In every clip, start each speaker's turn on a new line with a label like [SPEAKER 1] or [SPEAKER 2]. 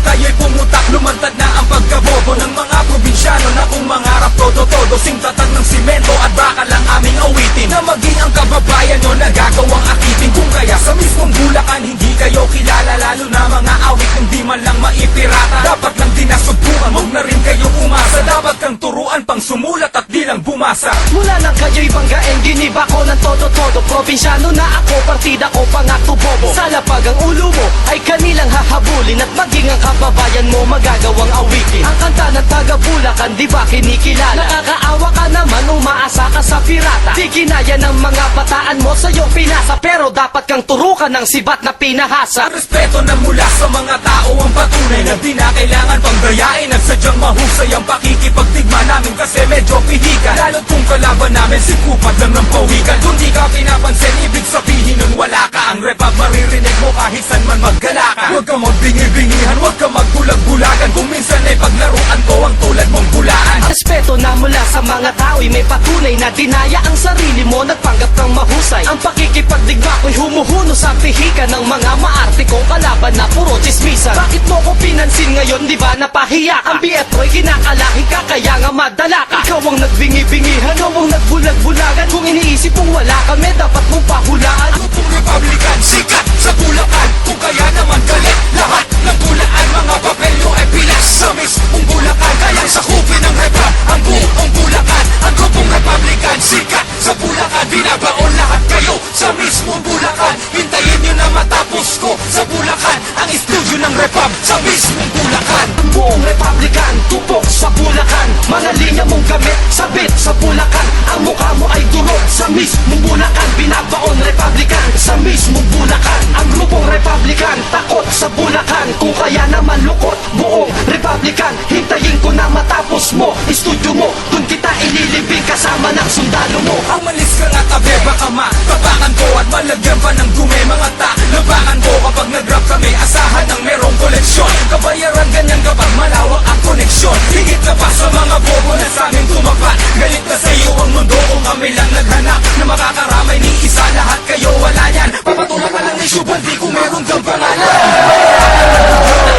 [SPEAKER 1] kayo'y pumutak, lumantad na ang pagkabobo ng mga probinsyano na kung mangarap todo-todo, singtatag ng simento at baka lang aming awitin, na maging ang kababayan nyo nagagawang akitin. Kung kaya sa mismong Bulacan hindi kayo kilala, lalo na mga awit hindi man lang maipirata, dapat lang dinasubukan, huwag na rin kayong umasa, dapat kang turuan pang sumulat at di lang bumasa.
[SPEAKER 2] Mula nang kayo'y banggain, giniba ko ng todo-todo. Probinsyano na ako, partida ko pangakto bobo. Sa lapag ang ulo mo ay kanilang hahabulin, at maging ang kababayan mo magagawang awitin. Ang kanta ng taga Bulacan, di ba kinikilala? Nakakaawa ka naman, umaasa ka sa pirata. Di kinaya ng mga bataan mo, sa'yo pinasa, pero dapat kang turukan ng sibat na pinahasa.
[SPEAKER 1] Ang respeto na mula sa mga tao ang patunay na di na kailangan pang gayain, at sadyang mahusay ang pakikipagdigma namin kasi medyo pihikan. Lalo't kung kalaban namin si kupad lang ng pawikan. Kung di ka pinapansin, ibig sabihin nun wala ka. Ang repag maririnig mo kahit saan man maggala ka. Huwag ka magbingi-bingihan, huwag ka magbulag-bulagan, kung minsan ay paglaruan ko ang tulad mong bulaan.
[SPEAKER 2] Respeto na mula sa mga tao'y may patunay na dinaya ang sarili mo, nagpanggap kang mahusay. Ang pakikipagdigma ko'y humuhuno sa pihikan ng mga maarte kong kalaban na puro chismisan. Bakit mo ko pinansin ngayon, di ba napahiya ka? Ang BF ko'y kinakalahi ka, kaya nga madala ka. Ikaw ang nagbingi-bingihan, ikaw ang nagbulag-bulagan. Kung iniisip mong wala kami, dapat mong pahulaan.
[SPEAKER 1] Ako pong Republican, sikat sa Bulacan, kung kaya naman galit lahat ng Bulaan. Mga papelyo ay pilas sa mismong Bulacan, kayang sakupin ng repra ang buong Bulacan. Ako pong Republican, sikat sa Bulacan, binabaon lahat kayo sa mismong Bulacan. Hintayin nyo na matapos ko sa Bulacan ang studio ng Repab sa mismong Bulacan.
[SPEAKER 2] Ang buong Republican, tupok sa Bulacan. Mga linya mong gamit, sabit sa Bulacan. Ang mukha mo ay durog sa mismong Bulacan. Binabaon Republican sa mismong Bulacan. Ang grupong Republican, takot sa Bulacan. Kung kaya naman lukot, buong Republican. Hintayin ko na matapos mo, studio mo. Dun kita ililibing kasama ng sundalo mo.
[SPEAKER 1] Ang malis ka nga tabi, baka matapakan ko at malagyan pa ng dumi mga labakan ko. Kapag nag-rap kami, asahan ng merong koleksyon. Kabayaran ganyan kapag malawak ang koneksyon. Higit na pa sa mga bobo na sa amin tumapat. Galit na sa iyo ang mundo kung kami lang naghanap na makakaramay ni isa, lahat kayo wala yan. Papatulak ka lang ni Shubal, di ko meron kang pangalan.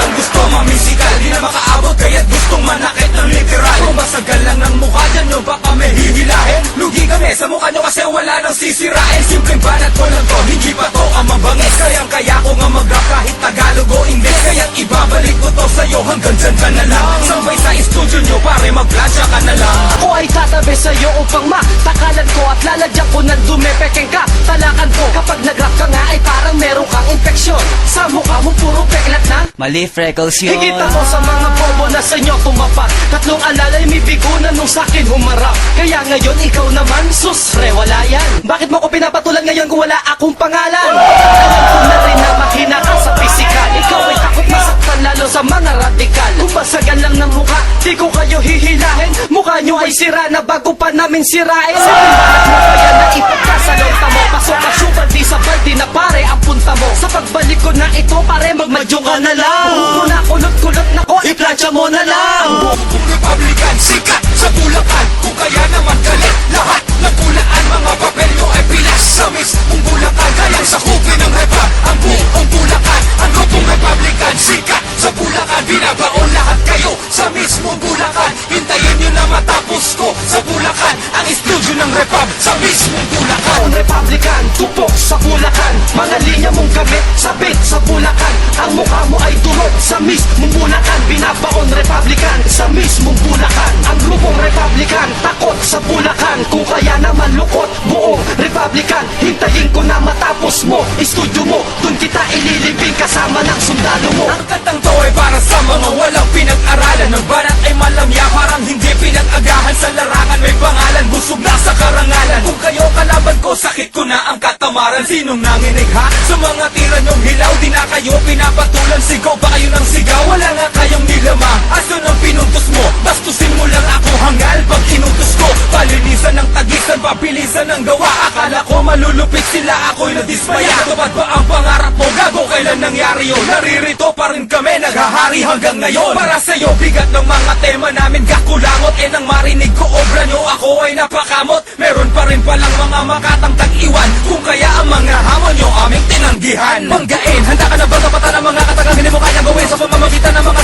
[SPEAKER 1] Ang gusto mamisikal, di na makaabot kaya't gustong manakit ng literal. Kung masagal lang ng mukha dyan nyo, baka may hihilahin. Lugi kami sa mukha nyo kasi wala nang sisirain. Simpleng banat ko lang to, hindi pa to ang mabangis. Kaya ko nga mag-rap kahit Tagalog o English. Kaya't ibabalik ko to sa'yo hanggang dyan ka na lang. Sambay sa studio nyo pare, magplansya ka na lang.
[SPEAKER 2] Ako ay tatabi sa'yo upang matakalan ko at lalagyan ko ng dumi, pekeng ka, talakan ko. Kapag nag-rap ka nga ay parang meron kang infeksyon. Sa mukha mo puro peklat na
[SPEAKER 3] Mali, freckles yun.
[SPEAKER 2] higit ako sa mga bobo na sa inyo tumapat. Tatlong alalay may bigunan nung sakin humarap. Kaya ngayon ikaw naman, sus, re, wala yan. Bakit mo ko pinapatulan ngayon kung wala akong pangalan? Alam ko na rin na mahina ka sa pisikal. Ikaw ay takot masaktan lalo sa mga radikal. Kung basagan lang ng mukha, di ko kayo hihilahin. Mukha nyo ay sira na bago pa namin sirain. Sa pinbalat mo kaya na ipagkasalota mo. Pasok ka syubal, di sa baldi na pare ang punta mo. Sa pagbalik ko na ito pare, magmadyo ka na lang. Buhok mo na kulot-kulot na ko, iplansya mo na lang.
[SPEAKER 1] Kung Republican, sikat sa Bulacan, kung kaya naman galit lahat ng Bulaan. Mga papelyo ay pilas sa mismong Bulacan, kayang sakupin ng repa ang buong Bulacan. Ang grupong Republican, sikat sa Bulacan, binabaon lahat kayo sa mismong Bulacan. Hintayin nyo na matapos ko sa Bulacan ang studio ng Repab sa mismong Bulacan.
[SPEAKER 2] Ang Republican, tupok sa Bulacan. Mga linya mong gamit, sabit sa Bulacan. Ang mukha mo ay durog sa mismong Bulacan. Binabaon Republican sa mismong Bulacan. Ang grupong Republican, takot sa Bulacan. Kung kaya naman lukot, buong Republican. Hintayin ko na matapos mo, studio mo. Dun kita ililibing kasama ng sundalo mo.
[SPEAKER 1] Ang katang to ay para sa mga walang pinag-aralan. Ng banat ay malamya, parang hindi pinag-agahan. Sa larangan may pangalan, busog na sa karangalan. Kung kayo kalaban ko, sakit ko na ang katamaran. Sinong nanginig ha? Sa mga tira nyong hilaw, di na kayo pinapatulan. Sigaw ba kayo ng sigaw? Wala nga kayong nilama. Aso ng pinuntos mo? Bastusin mo lang ako hangal pag inutos ko. Palinisan ng tagisan, pabilisan ng gawa. Akala ko malulupit sila, ako'y nadismaya. Tupad ba ang pangarap mo? Gago, kailan nangyari yun? Naririto pa rin kami, naghahari hanggang ngayon. Para sa'yo, bigat ng mga tema namin kakulangot. Nang marinig ko obra nyo, ako ay napakamot. Meron pa rin palang mga makatangtang iwan. Kung kaya ang mga hamon nyo aming tinanggihan. Manggain, handa ka na ba tapatan ang mga katagang hindi mo kaya gawin sa pamamagitan ng mga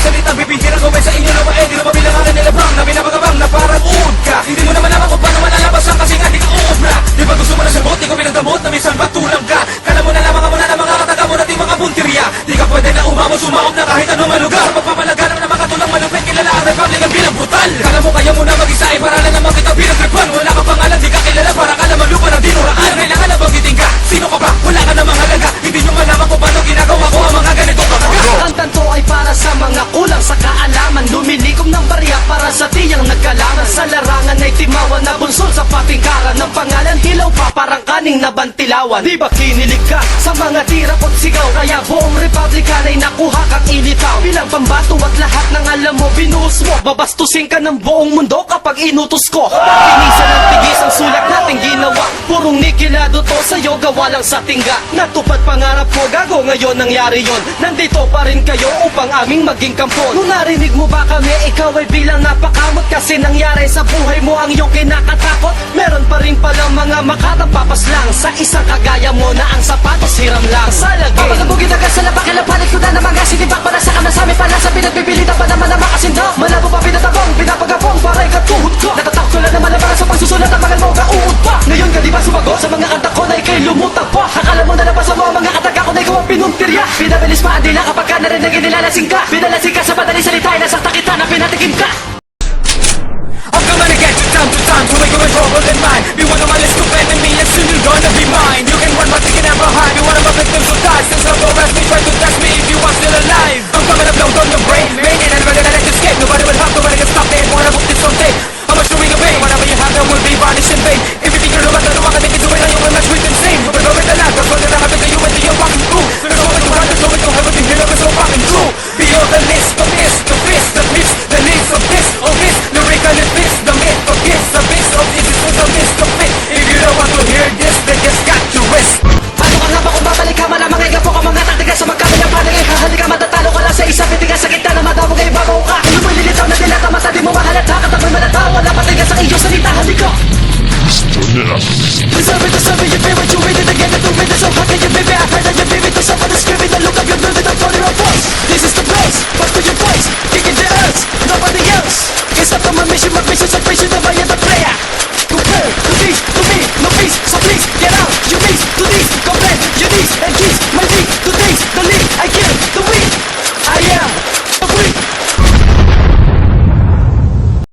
[SPEAKER 1] mo sumakot na kahit anong malugar Sa pagpapalaganap ng mga tulang malupit Kilala ang Republic ang bilang brutal Kala mo kaya mo na mag-isa ay para lang naman kita bilang gripan Wala ka pangalan, di ka kilala para ka naman lupa ng dinuraan Kailangan na banggitin ka, sino ka ba? Wala ka namang halaga Hindi nyo malaman kung paano ginagawa ko ang mga ganitong pamaga
[SPEAKER 2] Ang tanto ay para sa mga kulang sa kaalaman Lumilikom ng barya para sa tiyang nagkalaman Sa larangan ay timawan na bunsol sa patingkaran Ng pangalan hilaw pa parang kaning nabantilawan Di ba kinilig ka sa mga tira ko't sigaw Kaya buong republikan ay nakuha kang ilitaw Bilang pambato at lahat ng alam mo binuhos mo Babastusin ka ng buong mundo kapag inutos ko Tinisan ng tigis ang sulat nating ginawa Purong nikilado to sa'yo gawa lang sa tingga Natupad pangarap ko gago ngayon nangyari yon Nandito pa rin kayo upang aming maging kampo Nung narinig mo ba kami ikaw ay bilang napakamot Kasi nangyari sa buhay mo ang iyong kinakatakot Meron pa rin palang mga makatapapas lang Sa isang kagaya mo na ang sapatos hiram lang Sa lagay
[SPEAKER 3] Papagabugin agad sa labak Kailapalit ko na naman nga Sinibak para sa kanan sa amin pala Sa pinagpipilitan pa naman na makasindo Malabo pa pinatabong Pinapagabong Para'y katuhod ko Natatakot ko lang naman na para sa pagsusulat Ang mga mo kauud pa Ngayon ka di ba sumagot Sa mga kanta ko na ikay lumutang pa Akala mo na nabasa mo ang mga kataga ko na ikaw ang pinuntirya Pinabilis pa ang dila kapag ka narinig